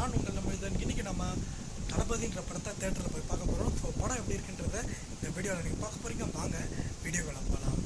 நான் உங்கள் நம்ம இன்றைக்கி நம்ம தளபதின்ற படத்தை தேட்டரில் போய் பார்க்க போகிறோம். ஸோ படம் எப்படி இருக்குன்றத இந்த வீடியோவில் நீங்கள் பார்க்க போகிறீங்க. வாங்க வீடியோவில் போகலாம்.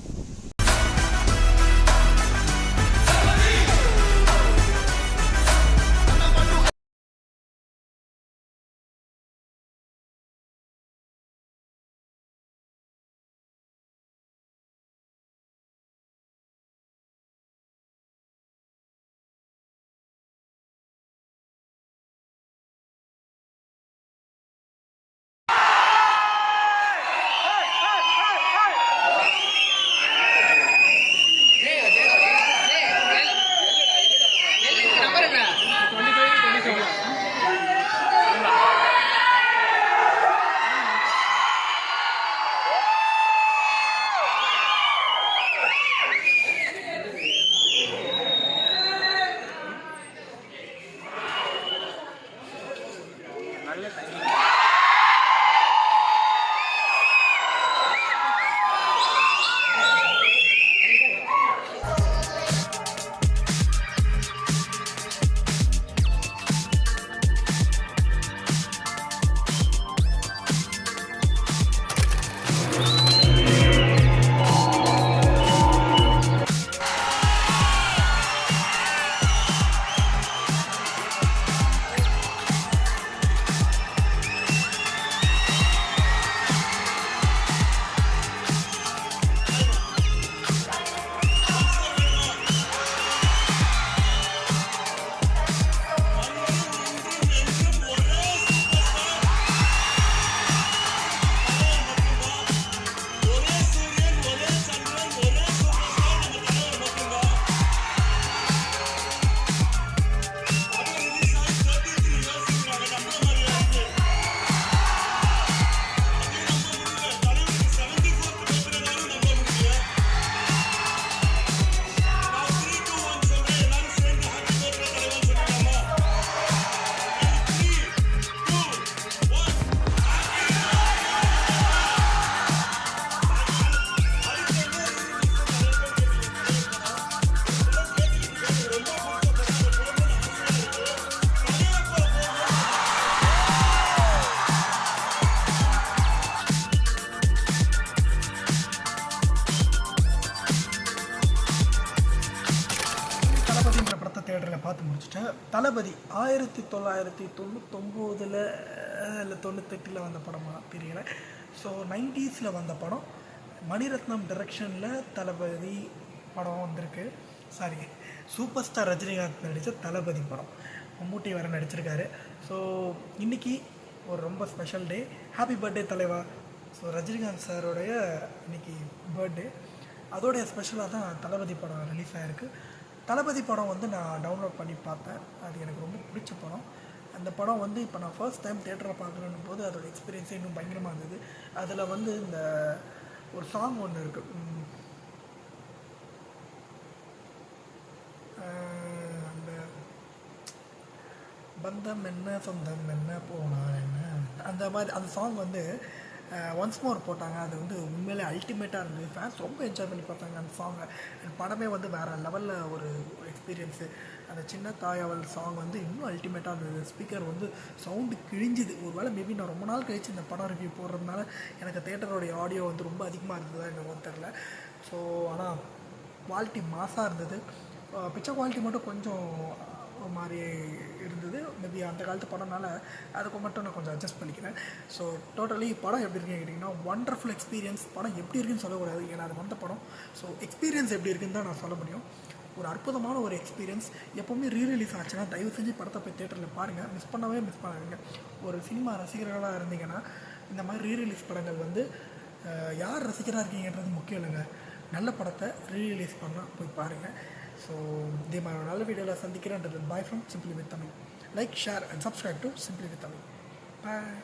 தேட்டரில் பார்த்து முடிச்சிட்டேன். தளபதி 1999 இல்லை 98 வந்த படமாக தெரியல. ஸோ 90s வந்த படம். மணிரத்னம் டைரக்ஷனில் தளபதி படம் வந்திருக்கு. சாரி, சூப்பர் ஸ்டார் ரஜினிகாந்த் நடித்த தளபதி படம். மம்முட்டி வேறு நடிச்சிருக்காரு. ஸோ இன்றைக்கி ஒரு ரொம்ப ஸ்பெஷல் டே. ஹாப்பி பர்த்டே தலைவா. ஸோ ரஜினிகாந்த் சாரோடைய இன்றைக்கி பர்த்டே. அதோடைய ஸ்பெஷலாக தான் தளபதி படம் ரிலீஸ் ஆகிருக்கு. தளபதி படம் நான் டவுன்லோட் பண்ணி பார்த்தேன். அது எனக்கு ரொம்ப பிடிச்ச படம். அந்த படம் இப்போ நான் ஃபர்ஸ்ட் டைம் தேட்டரில் பார்க்குறேன்னும் போது அதோடய எக்ஸ்பீரியன்ஸே இன்னும் பயங்கரமாக இருந்தது. அதில் இந்த ஒரு சாங் ஒன்று இருக்குது. அந்த பந்தம் என்ன சொந்தம் என்ன போனால் என்ன, அந்த மாதிரி அந்த சாங் ஒன்ஸ் மோர் போட்டாங்க. அது உண்மையிலே அல்டிமேட்டாக இருந்தது. ஃபேன்ஸ் ரொம்ப என்ஜாய் பண்ணி பார்த்தாங்க அந்த சாங்கை. படமே வேறு லெவலில் ஒரு எக்ஸ்பீரியன்ஸு. அந்த சின்ன தாயவள் சாங் இன்னும் அல்டிமேட்டாக இருந்தது. ஸ்பீக்கர் சவுண்டு கிழிஞ்சுது. ஒரு வேளை மேபி நான் ரொம்ப நாள் கழிச்சு இந்த படம் ரிவ்யூ போடுறதுனால எனக்கு தேட்டரோடைய ஆடியோ ரொம்ப அதிகமாக இருந்ததா என்னவோ தெரில. ஸோ ஆனால் குவாலிட்டி மாசாக இருந்தது. பிக்சர் குவாலிட்டி மட்டும் கொஞ்சம் ஒரு மாதிரி இருந்தது. மேபி அந்த காலத்து படம்னால அதுக்கு மட்டும் நான் கொஞ்சம் அட்ஜஸ்ட் பண்ணிக்கிறேன். ஸோ டோட்டலி படம் எப்படி இருக்குன்னு கேட்டிங்கன்னா ஒண்டர்ஃபுல் எக்ஸ்பீரியன்ஸ். படம் எப்படி இருக்குன்னு சொல்லக்கூடாது, ஏன்னா அது வந்த படம். ஸோ எக்ஸ்பீரியன்ஸ் எப்படி இருக்குன்னு தான் நான் சொல்ல முடியும். ஒரு அற்புதமான ஒரு எக்ஸ்பீரியன்ஸ். எப்போவுமே ரீரிலீஸ் ஆச்சுன்னா தயவு செஞ்சு படத்தை போய் தேட்டரில் பாருங்கள். மிஸ் பண்ணாதீங்க. ஒரு சினிமா ரசிகர்களாக இருந்தீங்கன்னா இந்த மாதிரி ரீரிலீஸ் படங்கள் யார் ரசிகராக இருக்கீங்கன்றது முக்கியம் இல்லைங்க. நல்ல படத்தை ரீரிலீஸ் பண்ணால் போய் பாருங்கள். ஸோ இதே மாதிரி நல்ல வீடியோவில் சந்திக்கிறேன்றது. Bye from simply with Tamil. Like, share and subscribe to simply with Tamil. Bye.